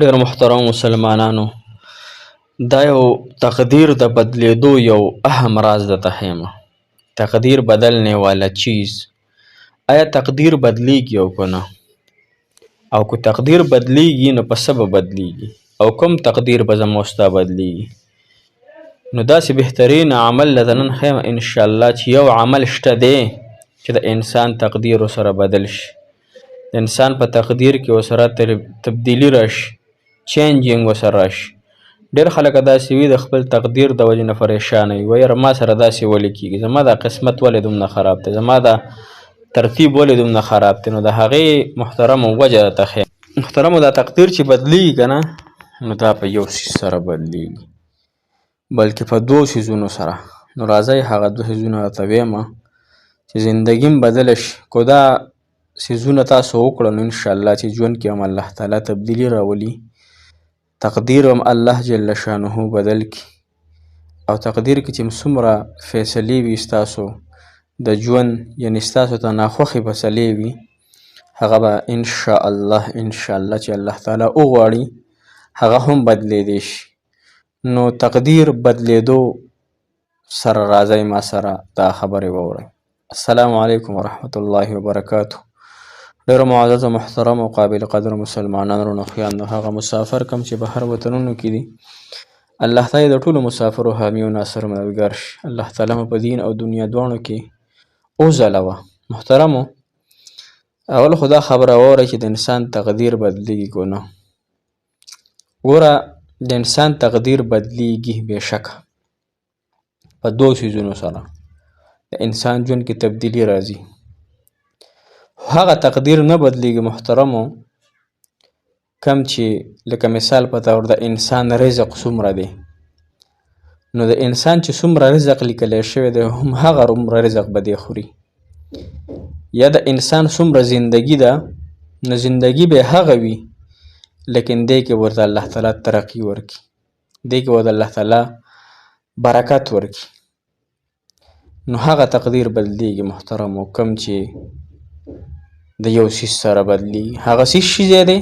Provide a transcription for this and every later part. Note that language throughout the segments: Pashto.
ډېر محترم مسلمانانو، دا یو تقدیر د بدلیدو یو اهم راز درته ښیم. تقدیر بدلنے والا چیز. آیا تقدیر بدلیږي او که نه؟ او که تقدیر بدلیږي نو په څه به بدلیږي؟ او کوم تقدیر به زما او ستا بدلیږي؟ نو داسې بهترین عمل درته نن ښیم انشاءالله چې یو عمل شته دی چې د انسان تقدیر ورسره بدل شي. د انسان په تقدیر کې ورسره تبدیلي راشي، چینجینګ ورسره راشي. ډېر خلک داسې وي د خپل تقدیر د وجې نه پریشانه وي، وایي ما سره داسې ولې کېږي، زما دا قسمت ولې دومره خراب دی، زما دا ترتیب ولې دومره خراب دی. نو د هغې محترمو وجه درته ښیم. محترمو دا تقدیر چې بدلیږي که نه، نو دا په یو څیز سره بدلیږي، بلکې په دوو څیزونو سره. نو راځئ هغه دوه څیزونه درته ویمه چې زندګي م بدله شي. کو دا څیزونه تاسو وکړه نو انشاءالله چې ژوند کې هم الله تعالی تبدیلي راولي، تقدیر هم الله جل شانه بدل کړي. او تقدیر کې چې څومره فیصلې وي ستاسو د ژوند، یعنې ستاسو ته ناخوښې فیصلې وي، هغه به انشاءالله چې الله تعالی وغواړي هغه هم بدلیدی شي. نو تقدیر بدلیدو سره راځئ ما سره دا خبرې واورئ. السلام علیکم ورحمت الله وبرکاته. ډېرو معزز او محترم او قابل قدر مسلمانانو رونو خویندو، هغه مسافر کم چې بهر وطنونو کې دي، الله تعالی د ټولو مسافرو حامی او ناصر مددګار شي. الله تعالی مو په دین او دنیا دواړو کې وځلوه. محترمو، اول خو دا خبره واورئ چې د انسان تقدیر بدلیږي که نه. ګوره د انسان تقدیر بدلیږي بېشکه په دوو څیزونو سره د انسان ژوند کې تبدیلي راځي. هغه تقدیر نه بدلیږي محترمو کم چې لکه مثال په طور د انسان رزق څومره دی، نو د انسان چې څومره رزق لیکلی شوی دی هم هغه رومره رزق به دی خوري. یا د انسان څومره زندگی ده نو زندگی به هغه وي، لیکن دی کې ورته الله تعالی ترقی ورکړي، دی کې ورته الله تعالی برکت ورکړي. نو هغه تقدیر بدلیږي محترمو کم چې د یو څیز سره بدلیږي. هغه څیز شی دی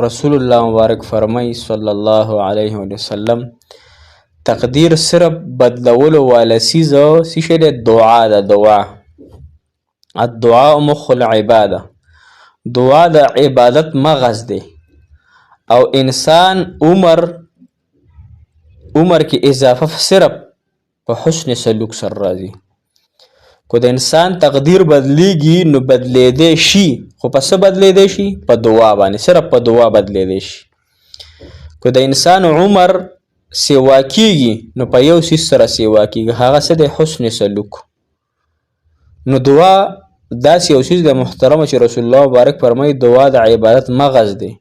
رسول الله مبارک فرمایي صلی الله علیه وسلم، تقدیر صرف بدلولو والا څیز څه شی دی؟ دعا ده. دعا، الدعاء مخ العباده، دعا د عبادت مغز دی. او انسان عمر کې اضافه صرف په حسن سلوک سره راځي. که د انسان تقدیر بدلیږي نو بدلیدی شي، خو په څه بدلیدی شي؟ په دعا باندې، صرف په دعا بدلیدی شي. که د انسان عمر سیوا کیږي نو په یو څیز سره سیوا کیږي، هغه څه دی؟ حسن سلوک. نو دعا داسې یو څیز د محترمه چې رسول الله مبارک فرمایي دعا د عبادت مغز دی.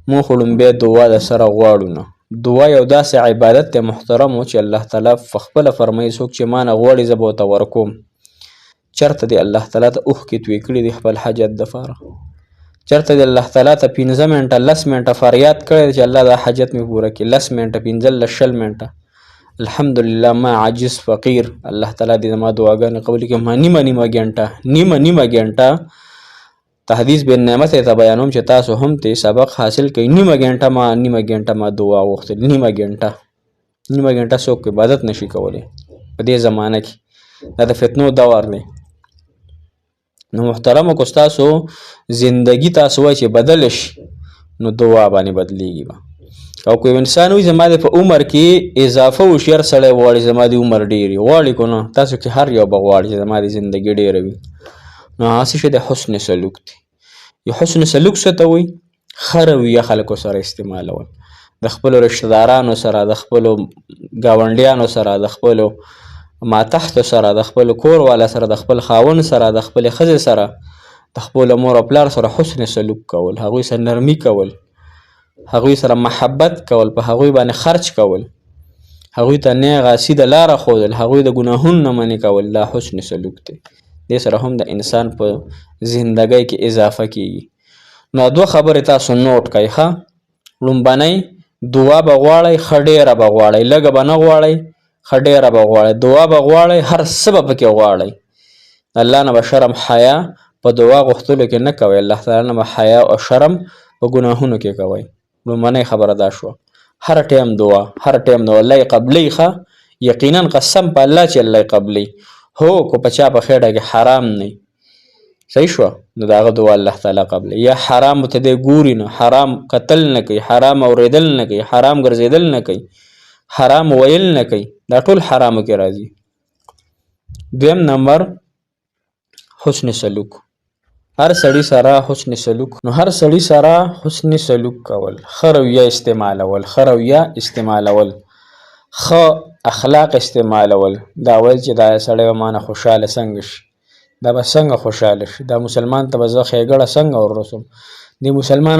مونږ خو لومبی دعا د سره غواړو نه. دعا یو داسې عبادت دی محترمو چې الله تعالی پخپله فرمایي څوک چې ما نه غواړي زه به ورته ورکوم. چېرته دی الله تعالی ته اوښکې توی کړي دي خپل حاجت دپاره؟ چېرته دی الله تعالی ته 15 منټه 10 منټه فریاد کړی دی چې الله دا حاجت مې پوره کړي؟ 10 منټه 15 20 منټه الحمدلله ما عاجز فقیر، الله تعالی دې زما دعاګانې قبولې کړي. ما نیمه ګنټه تحدیث بن نعمت ته بیانوم چې تاسو هم ته سبق حاصل کړئ. نیمه ګنټه ما دعا وغوښتل. نیمه ګنټه څوک عبادت نشي کولی په دې زمانه کې، دا د فتنو دور دی. نو محترمو که ستاسو زندگی تاسو وایي چې بدل شي نو دعا باندې بدلیږي به. او که انسان وایي زما د په عمر کې اضافه وشي، هر سړی غواړي زما د عمر ډېر غواړي که نه؟ تاسو کې هر یو به غواړي چې زما د زندګي ډېره وي. نو هغه څه شی د حسن سلوک دی. یو حسن سلوک څه ته وایي؟ ښه رویه خلکو سره استعمالول، د خپلو رشته دارانو سره، د خپلو ګاونډیانو سره، د خپلو ماتحتو سره، د خپلو کور والا سره، د خپل خاوند سره، د خپلې ښځې سره، د خپلو مور او پلار سره حسن سلوک کول، هغوی سره نرمي کول، هغوی سره محبت کول، په هغوی باندې خرچ کول، هغوی ته نیغه سیده لاره ښودل، هغوی د ګناهونو نه منې کول، دا حسن سلوک دی. دې سره هم د انسان په زندګۍ کې اضافه کیږي. نو دوه خبرې تاسو نوٹ کړئ ښه. لومبنۍ دعا به غواړئ، ښه ډېره به غواړئ، لږه به نه غواړئ، ښه ډېره به غواړئ. دعا به غواړئ، هر څه به پکې غواړئ. الله نه به شرم حیا په دعا غوښتلو کې نه کوئ. الله تعالی نه به حیا او شرم په ګناهونو کې کوئ. لومړنۍ خبره دا شوه. هر ټایم دعا، هر ټایم دعا الله یې قبلی ښه، یقینا قسم په الله چې الله یې قبلی. هو که په چا په خېټه کې حرام نه صحیح شوه نو د هغه دعا الله تعالی قبلی. یا حرامو ته دی ګوري نه، حرام قتل نه کوي، حرام اورېدل نه کوي، حرام ګرځېدل نه کوي، حرام ویل نه کوي، دا ټول حرامو کې راځي. دویم نمبر حسن سلوک. هر سړي سره حسن سلوک، نو هر سړي سره حسن سلوک کول، ښه رویه استعمالول، ښه رویه استعمالول، ښه اخلاق استعمالول. دا ویل چې دا سړی به مانه خوشحاله څنګه شي، دا به څنګه خوشحاله شي، دا مسلمان ته به زه ښېګړه څنګه وررسوم، دې مسلمان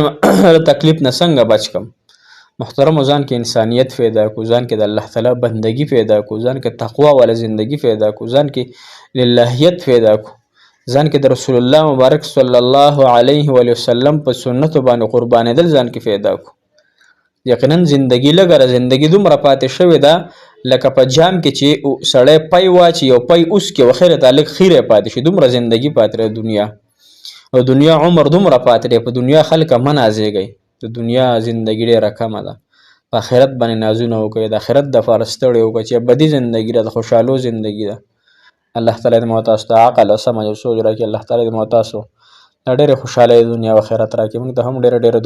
تکلیف نه څنګه بچ کم. محترمو ځان کې انسانیت پیدا کو، ځان کې د الله تعالی بندگی پیدا کو، ځان کې تقوا والا زندگی پیدا کو، ځان کې للهیت پیدا کو، ځان کې د رسول الله مبارک صلی الله علیه و وسلم په سنتو باندې قربانېدل ځان کې پیدا کو. یقینا زندگی لګره، زندگی دومره پاتې شوې ده لکه په جام کې چې سړی پی واچي یو پی اوس کې وخیره تعلق خیره پاتې شي، دومره زندگی پاتې ده دنیا. او دنیا عمر دومره پاتې دی، په دنیا خلکه مه نازېږئ، د دنیا زندگی ډېره کمه ده. په آخرت باندې نازونه وکړئ، د آخرت دپاره ستړې وکړئ چې ابدي زندگی ده، د خوشحالو زندگی ده. الله تعالی دې مو تاسو ته عقل او سمج او سوچ راکړي. الله تعالی دې مو تاسو ډېرې خوشحالۍ دنیا او آخرت راکړي. موږ ته هم ډېره